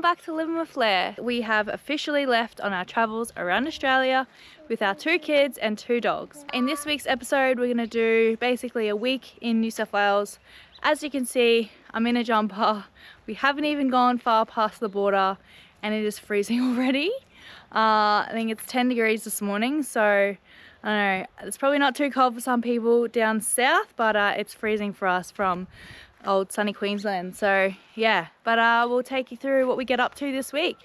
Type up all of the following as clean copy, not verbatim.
welcome back to Living with Flair. We have officially left on our travels around Australia with our 2 kids and 2 dogs. In this week's episode, we're going to do basically a week in New South Wales. As you can see, I'm in a jumper. We haven't even gone far past the border and it is freezing already. I think it's 10 degrees this morning, so I don't know, it's probably not too cold for some people down south, but it's freezing for us from old sunny Queensland. So yeah, but we'll take you through what we get up to this week.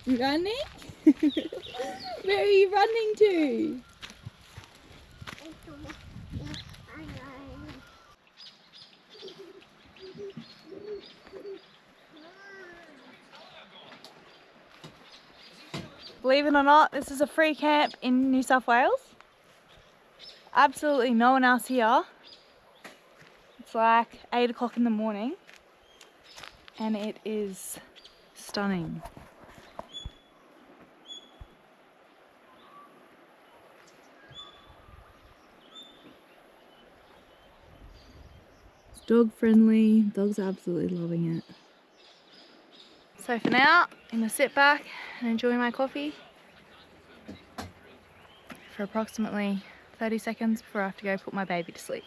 Running? Where are you running to? Believe it or not, this is a free camp in New South Wales. Absolutely no one else here. It's like 8 o'clock in the morning and it is stunning. It's dog friendly, dogs are absolutely loving it. So for now, I'm gonna sit back and enjoy my coffee for approximately 30 seconds before I have to go put my baby to sleep.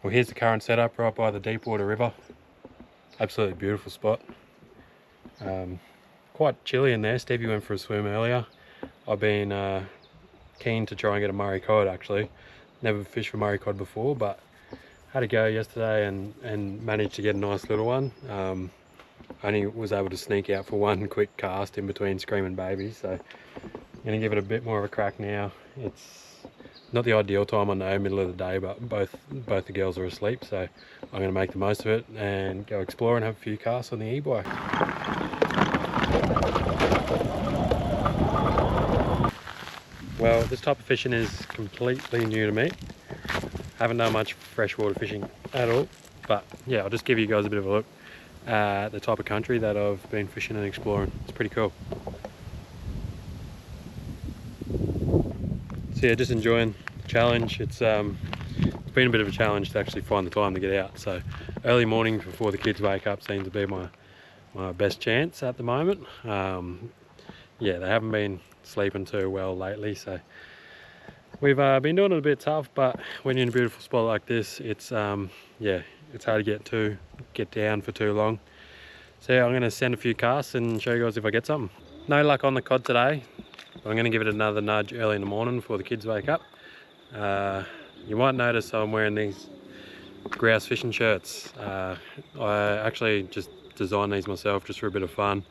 Well, here's the current setup right by the Deepwater River. Absolutely beautiful spot. Quite chilly in there. Stevie went for a swim earlier. I've been keen to try and get a Murray cod actually. Never fished for Murray cod before, but had a go yesterday and managed to get a nice little one. Only was able to sneak out for one quick cast in between screaming babies, so I'm gonna give it a bit more of a crack now. It's not the ideal time, I know, middle of the day, but both the girls are asleep, so I'm gonna make the most of it and go explore and have a few casts on the e-bike. Well, this type of fishing is completely new to me. Haven't done much freshwater fishing at all, but yeah, I'll just give you guys a bit of a look at the type of country that I've been fishing and exploring. It's pretty cool. So yeah, just enjoying the challenge. It's been a bit of a challenge to actually find the time to get out. So early morning before the kids wake up seems to be my best chance at the moment. Yeah, they haven't been sleeping too well lately, so we've been doing it a bit tough, but when you're in a beautiful spot like this, it's yeah, it's hard to get down for too long. So yeah, I'm going to send a few casts and show you guys if I get something. No luck on the cod today. I'm going to give it another nudge early in the morning before the kids wake up. You might notice I'm wearing these grouse fishing shirts. I actually just designed these myself just for a bit of fun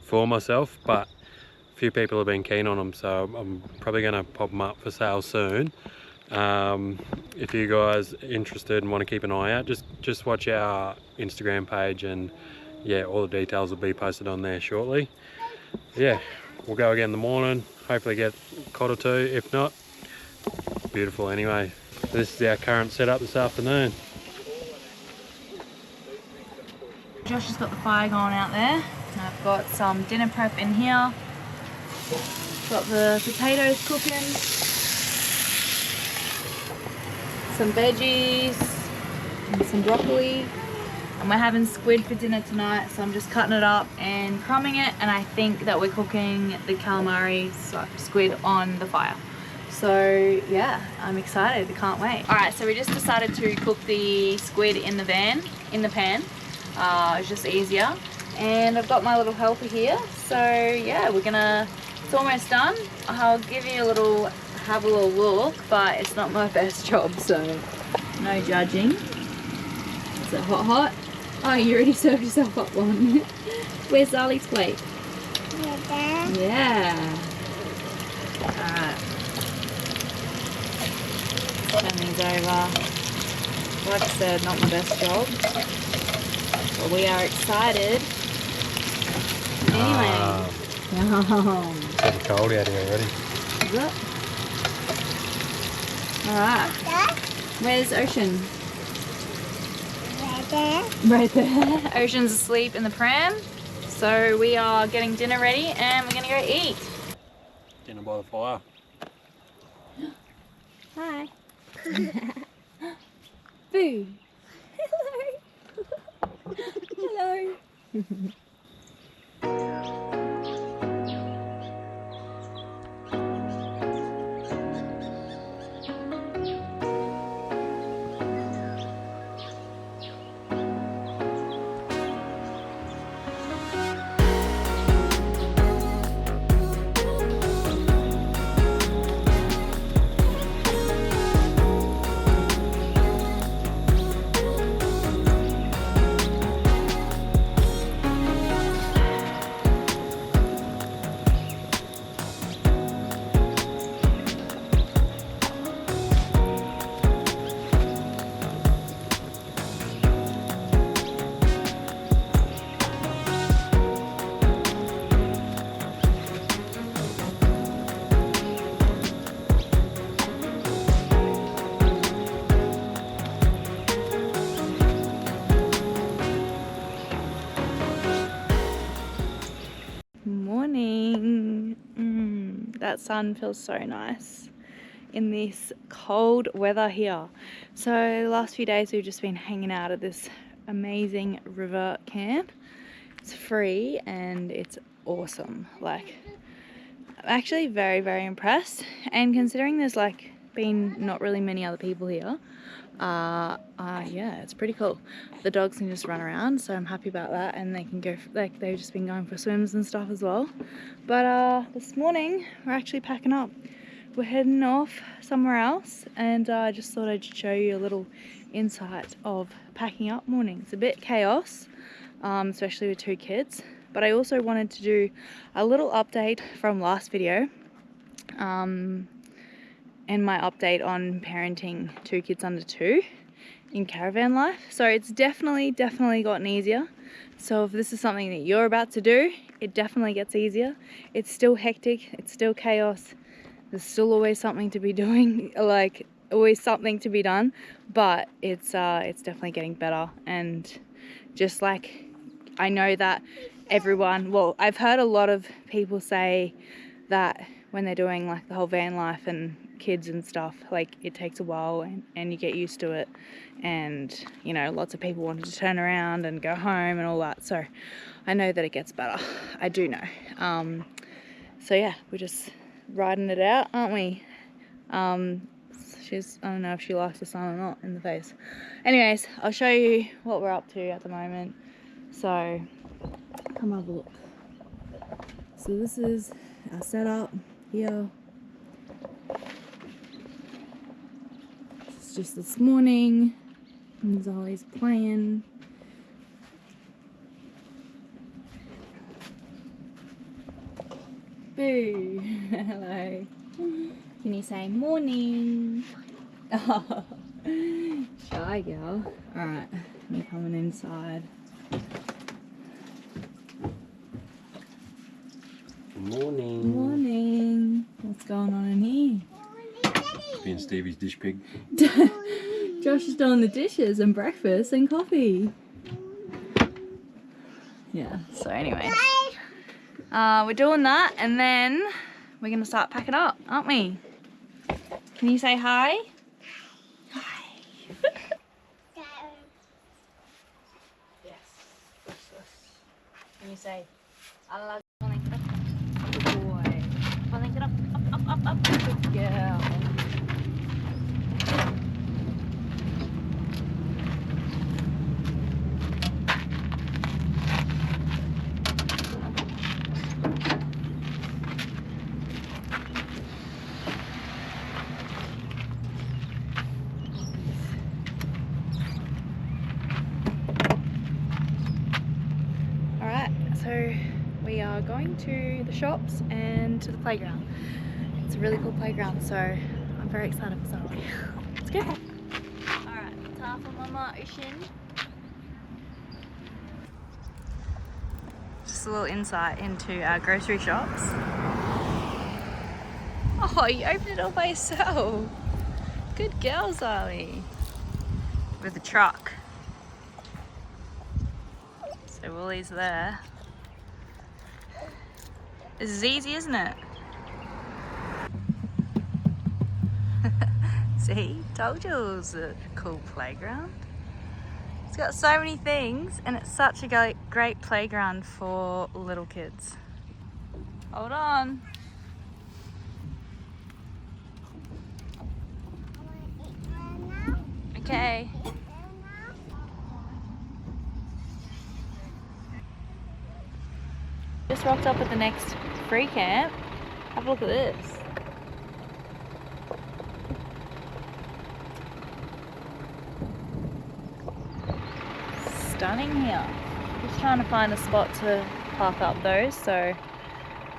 for myself, but a few people have been keen on them, so I'm probably going to pop them up for sale soon. If you guys are interested and want to keep an eye out, just watch our Instagram page, and yeah, all the details will be posted on there shortly. Yeah, we'll go again in the morning, hopefully get a cod or 2. If not, beautiful anyway. This is our current setup this afternoon. Josh has got the fire going out there. I've got some dinner prep in here. Got the potatoes cooking, some veggies and some broccoli, and we're having squid for dinner tonight, so I'm just cutting it up and crumbing it, and I think that we're cooking the calamari squid on the fire. So yeah, I'm excited, I can't wait. Alright, so we just decided to cook the squid in the pan. It's just easier, and I've got my little helper here, so yeah, it's almost done. I'll give you have a little look, but it's not my best job, so no judging. Is it hot? Oh, you already served yourself up one. Where's Zahli's plate? Yeah. Alright. Turn these over. Like I said, not my best job, but we are excited. Anyway. Yum. It's getting cold out here already. Is it? Alright. Where's Ocean? Right there. Ocean's asleep in the pram. So we are getting dinner ready and we're going to go eat. Dinner by the fire. Hi. Boo. Hello. Hello. Morning. That sun feels so nice in this cold weather here. So the last few days we've just been hanging out at this amazing river camp. It's free and it's awesome. Like, I'm actually very, very impressed, and considering there's like been not really many other people here, yeah, it's pretty cool. The dogs can just run around, so I'm happy about that, and they can go, like, they've just been going for swims and stuff as well. But this morning we're actually packing up. We're heading off somewhere else, and I just thought I'd show you a little insight of packing up morning. It's a bit chaos, especially with 2 kids, but I also wanted to do a little update from last video, and my update on parenting 2 kids under 2 in caravan life. So it's definitely gotten easier. So if this is something that you're about to do, it definitely gets easier. It's still hectic, it's still chaos, there's still always something to be doing, like always something to be done, but it's definitely getting better. And just like, I know that everyone, well, I've heard a lot of people say that when they're doing like the whole van life and kids and stuff, like it takes a while and you get used to it, and you know, lots of people wanted to turn around and go home and all that. So I know that it gets better, I do know. So yeah, we're just riding it out, aren't we? She's, I don't know if she likes the sun or not in the face. Anyways, I'll show you what we're up to at the moment. So come have a look. So this is our setup here. It's just this morning, and Zahli's playing. Boo! Hello. Can you say morning? Oh, shy girl. Alright, I'm coming inside. Morning. Morning. What's going on in here? Being Stevie's dish pig. Josh is doing the dishes and breakfast and coffee. Yeah, so anyway. We're doing that, and then we're going to start packing up, aren't we? Can you say hi? Hi. Yes. Can you say, I love you? Good boy. Link it up. Up. Good girl. So we are going to the shops and to the playground. It's a really cool playground, so I'm very excited for Zahli. Let's go. Alright, time for Mama Ocean. Just a little insight into our grocery shops. Oh, you opened it all by yourself. Good girl, Zahli. With the truck. So Woolies there. This is easy, isn't it? See, told you it was a cool playground. It's got so many things and it's such a great playground for little kids. Hold on. Okay. Just rocked up at the next free camp. Have a look at this. Stunning here. Just trying to find a spot to park up those, so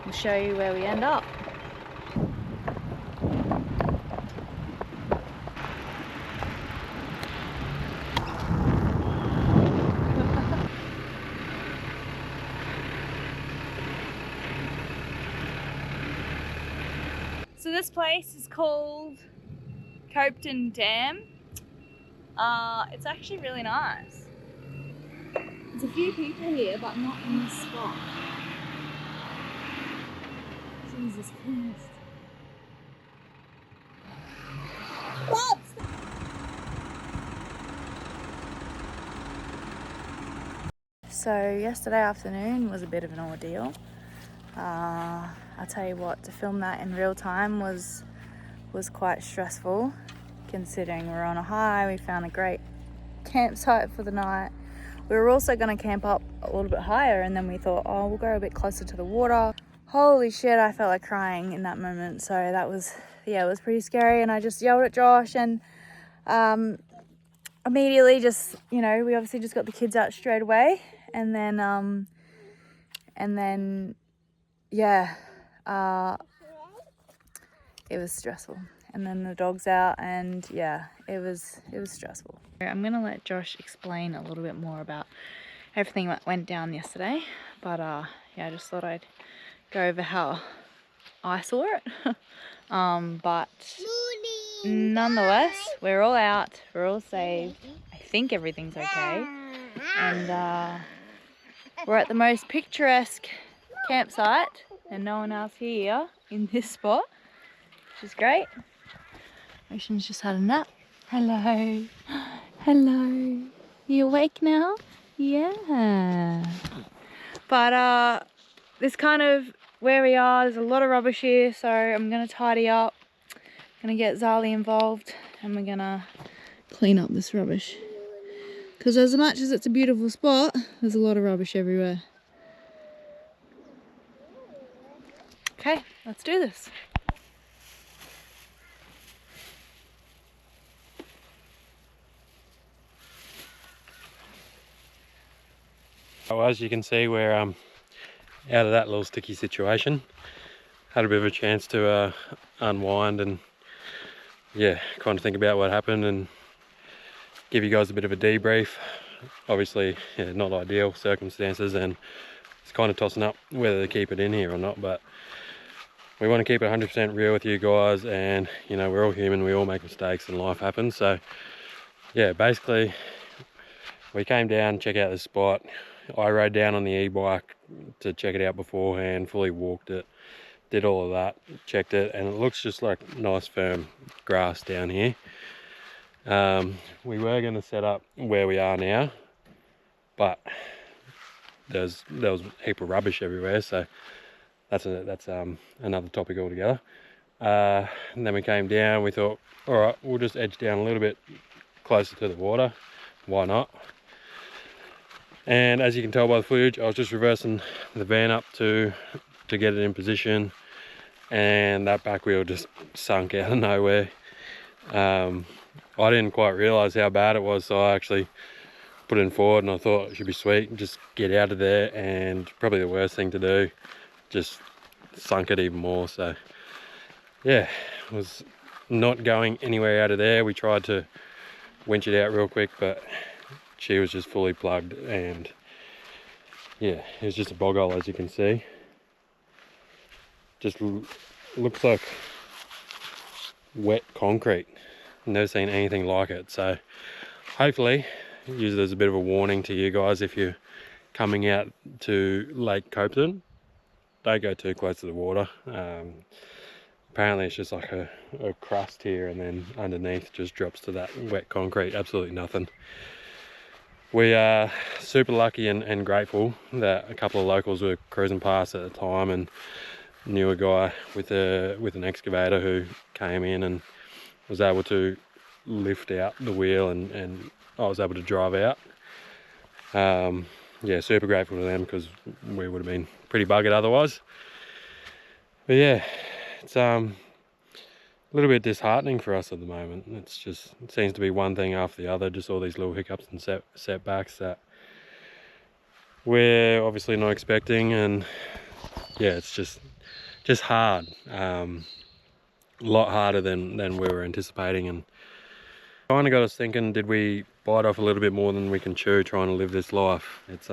I'll show you where we end up. So this place is called Copton Dam. It's actually really nice. There's a few people here, but not in this spot. Jesus Christ. What? So yesterday afternoon was a bit of an ordeal. I'll tell you what, to film that in real time was quite stressful, considering we're on a high. We found a great campsite for the night. We were also going to camp up a little bit higher, and then we thought, oh, we'll go a bit closer to the water. Holy shit, I felt like crying in that moment. So that was, yeah, it was pretty scary. And I just yelled at Josh, and immediately just, you know, we obviously just got the kids out straight away. And then yeah, it was stressful. And then the dog's out, and yeah, it was stressful. I'm gonna let Josh explain a little bit more about everything that went down yesterday, but yeah, I just thought I'd go over how I saw it. But nonetheless, we're all out, we're all saved. I think everything's okay, and we're at the most picturesque campsite, and no one else here in this spot, which is great. Ocean's just had a nap. Hello. Hello. You awake now? Yeah. But this kind of where we are, there's a lot of rubbish here, so I'm gonna tidy up. I'm gonna get Zahli involved, and we're gonna clean up this rubbish. Because as much as it's a beautiful spot, there's a lot of rubbish everywhere. Okay, let's do this. Well, as you can see, we're out of that little sticky situation. Had a bit of a chance to unwind and yeah, kind of think about what happened and give you guys a bit of a debrief. Obviously, yeah, not ideal circumstances, and it's kind of tossing up whether to keep it in here or not, but we want to keep it 100% real with you guys, and you know, we're all human, we all make mistakes and life happens. So yeah, basically we came down, check out this spot. I rode down on the e-bike to check it out beforehand, fully walked it, did all of that, checked it, and it looks just like nice firm grass down here. We were going to set up where we are now, but there was a heap of rubbish everywhere, so that's another topic altogether. And then we came down, we thought, all right, we'll just edge down a little bit closer to the water, why not? And as you can tell by the footage, I was just reversing the van up to get it in position, and that back wheel just sunk out of nowhere. I didn't quite realise how bad it was, so I actually put it in forward, and I thought it should be sweet, just get out of there, and probably the worst thing to do, just sunk it even more. So yeah, it was not going anywhere out of there. We tried to winch it out real quick, but she was just fully plugged, and yeah, it was just a bog hole, as you can see. Just looks like wet concrete. Never seen anything like it. So hopefully use it as a bit of a warning to you guys if you're coming out to Lake Copton. Don't go too close to the water. apparently it's just like a crust here, and then underneath just drops to that wet concrete. Absolutely nothing. We are super lucky and grateful that a couple of locals were cruising past at the time and knew a guy with an excavator who came in and was able to lift out the wheel, and I was able to drive out. Yeah, super grateful to them, because we would have been pretty buggered otherwise. But yeah, it's a little bit disheartening for us at the moment. It seems to be one thing after the other, just all these little hiccups and setbacks that we're obviously not expecting. And yeah, it's just hard. A lot harder than we were anticipating, and kind of got us thinking, did we bite off a little bit more than we can chew trying to live this life? It's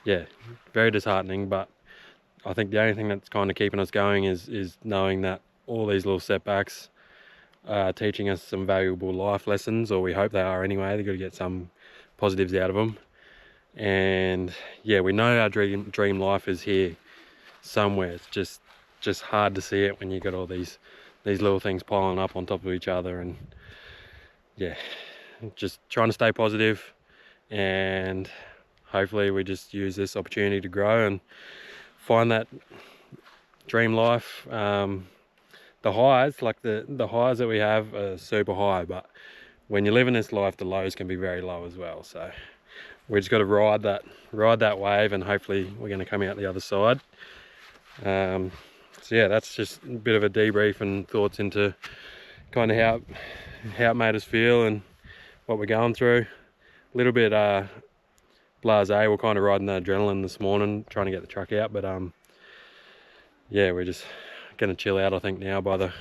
yeah, very disheartening, but I think the only thing that's kind of keeping us going is knowing that all these little setbacks are teaching us some valuable life lessons, or we hope they are anyway. They've got to get some positives out of them. And yeah, we know our dream life is here somewhere. It's just hard to see it when you got all these little things piling up on top of each other. And yeah, just trying to stay positive, and hopefully we just use this opportunity to grow and find that dream life. The highs, like the highs that we have, are super high, but when you live in this life, the lows can be very low as well. So we just got to ride that wave, and hopefully we're going to come out the other side. So yeah, that's just a bit of a debrief and thoughts into kind of how it made us feel and what we're going through. A little bit blasé. We're kind of riding the adrenaline this morning, trying to get the truck out, but yeah, we're just going to chill out, I think, now by the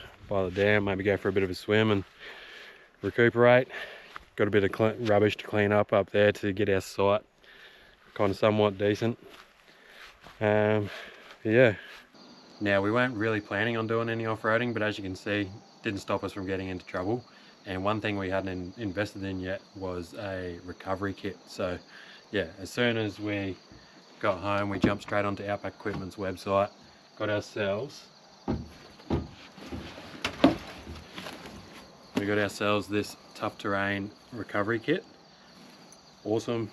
dam. Maybe go for a bit of a swim and recuperate. Got a bit of rubbish to clean up there to get our site kind of somewhat decent. Yeah. Now, we weren't really planning on doing any off-roading, but as you can see, didn't stop us from getting into trouble. And one thing we hadn't invested in yet was a recovery kit. So yeah, as soon as we got home, we jumped straight onto Outback Equipment's website, got ourselves this tough terrain recovery kit. Awesome,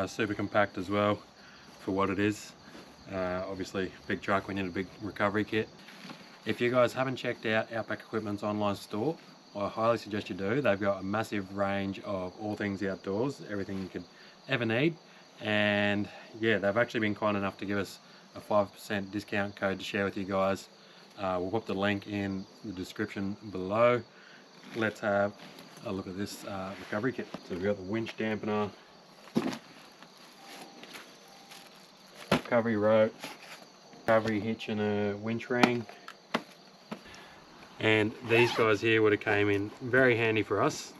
super compact as well for what it is. Obviously big truck, we need a big recovery kit. If you guys haven't checked out Outback Equipment's online store, I highly suggest you do. They've got a massive range of all things outdoors, everything you could ever need. And yeah, they've actually been kind enough to give us a 5% discount code to share with you guys. We'll put the link in the description below. Let's have a look at this recovery kit. So we've got the winch dampener, recovery rope, recovery hitch and a winch ring. And these guys here would have came in very handy for us.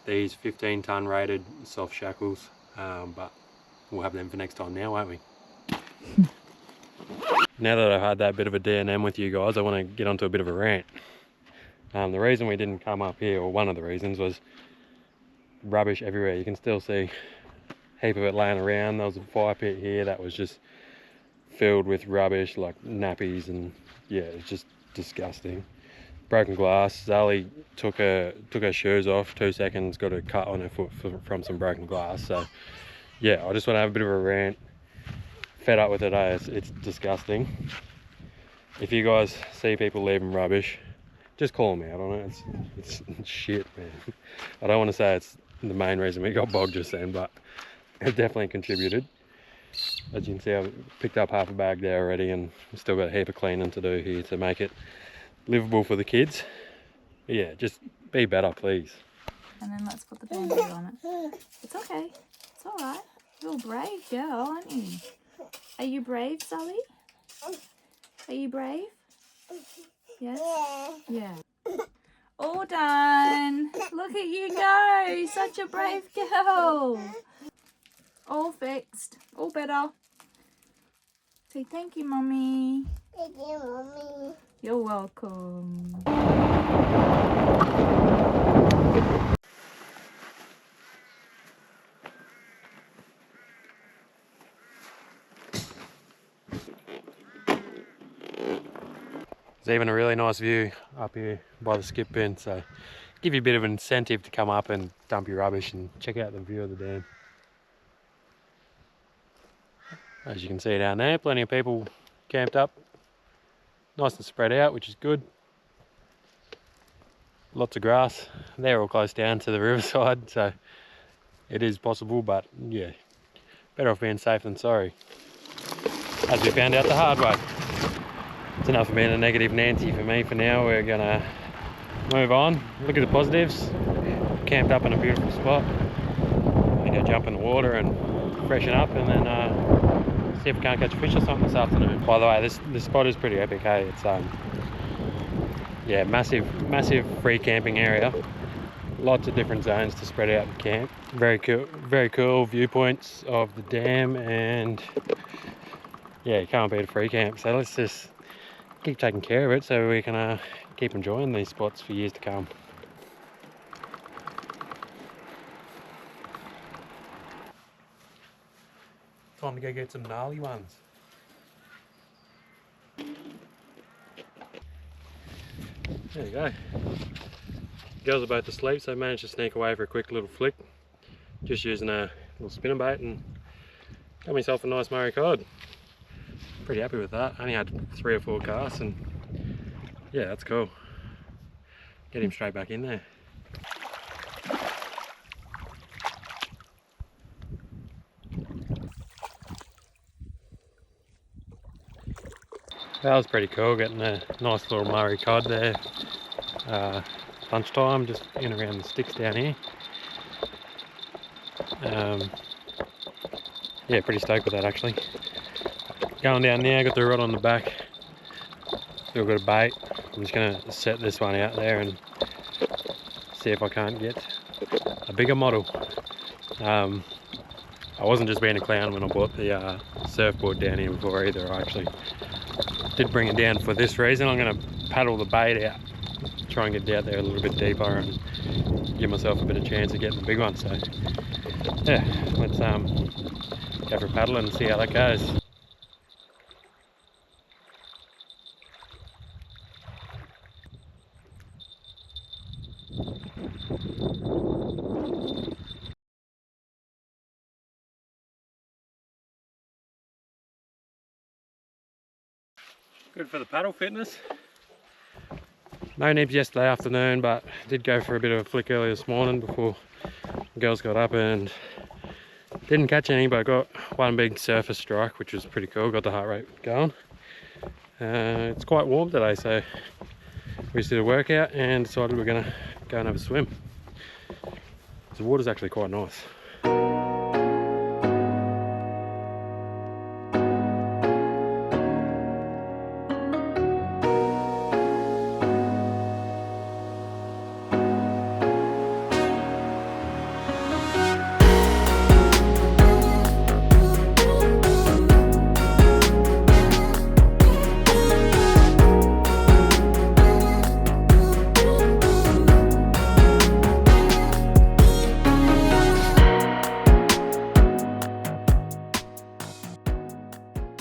These 15-ton rated soft shackles, but we'll have them for next time now, won't we? Now that I've had that bit of a D&M with you guys, I want to get onto a bit of a rant. The reason we didn't come up here, or one of the reasons, was rubbish everywhere. You can still see a heap of it laying around. There was a fire pit here that was just filled with rubbish, like nappies, and yeah, it's just disgusting. Broken glass. Zahli took her shoes off, 2 seconds, got a cut on her foot from some broken glass. So yeah, I just want to have a bit of a rant. Fed up with it, eh? It's disgusting. If you guys see people leaving rubbish, just call them out on it. It's shit, man. I don't want to say it's the main reason we got bogged just then, but it definitely contributed. As you can see, I've picked up half a bag there already, and we've still got a heap of cleaning to do here to make it livable for the kids. But yeah, just be better, please. And then let's put the band-aid on it. It's okay. It's alright. You're a brave girl, aren't you? Are you brave, Zahli? Are you brave? Yes? Yeah. All done. Look at you go. Such a brave girl. All fixed. All better. Say thank you, Mummy. Thank you, Mommy. You're welcome. There's even a really nice view up here by the skip bin, so give you a bit of an incentive to come up and dump your rubbish and check out the view of the dam. As you can see down there, plenty of people camped up. Nice and spread out, which is good. Lots of grass. They're all close down to the riverside, so it is possible, but yeah, better off being safe than sorry. As we found out the hard way. It's enough of being a negative Nancy for me for now. We're gonna move on, look at the positives. Camped up in a beautiful spot. I'm gonna go jump in the water and freshen up, and then see if we can't catch fish or something this afternoon. By the way, this spot is pretty epic, hey? It's yeah, massive free camping area. Lots of different zones to spread out and camp. Very cool viewpoints of the dam, and yeah, you can't beat a free camp. So let's just keep taking care of it so we can keep enjoying these spots for years to come. Time to go get some gnarly ones. There you go. Girls are both asleep, so I managed to sneak away for a quick little flick. Just using a little spinnerbait and got myself a nice Murray cod. Pretty happy with that. Only had 3 or 4 casts, and yeah, that's cool. Get him straight back in there. That was pretty cool, getting a nice little Murray cod there. Lunchtime, just in around the sticks down here. Yeah, pretty stoked with that actually. Going down there, got the rod on the back. Still got a bait. I'm just gonna set this one out there and see if I can't get a bigger model. I wasn't just being a clown when I bought the surfboard down here before either. I actually did bring it down for this reason. I'm gonna paddle the bait out, try and get down there a little bit deeper and give myself a bit of chance of getting the big one. So yeah, let's go for a paddle and see how that goes. Good for the paddle fitness. No nibs yesterday afternoon, but did go for a bit of a flick early this morning before the girls got up, and didn't catch any, but got one big surface strike, which was pretty cool. Got the heart rate going. It's quite warm today, so we just did a workout and decided we're gonna go and have a swim. The water's actually quite nice.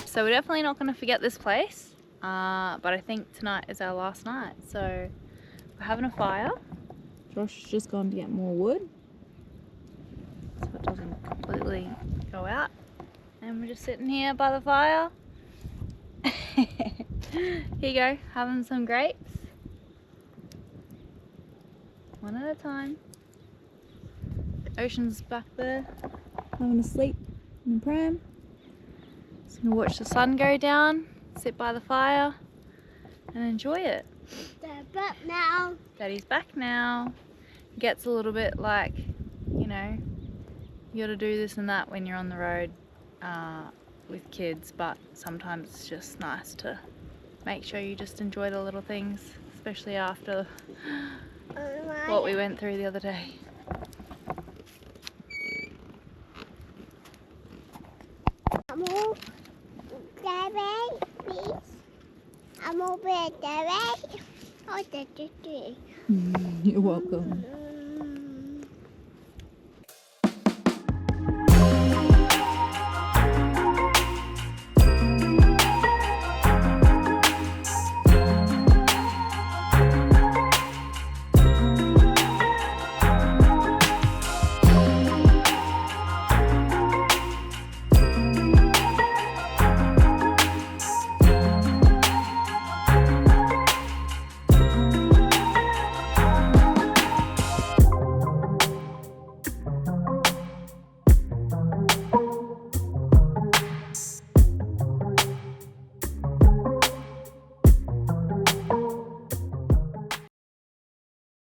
So we're definitely not going to forget this place, but I think tonight is our last night. So we're having a fire. Josh has just gone to get more wood so it doesn't completely go out. And we're just sitting here by the fire. Here you go, having some grapes. One at a time. Ocean's back there, having a sleep in the pram. Just gonna watch the sun go down, sit by the fire, and enjoy it. They're back now. Daddy's back now. It gets a little bit like, you know, you gotta do this and that when you're on the road with kids, but sometimes it's just nice to make sure you just enjoy the little things, especially after what we went through the other day. Please. I'm over there. Oh, You're welcome.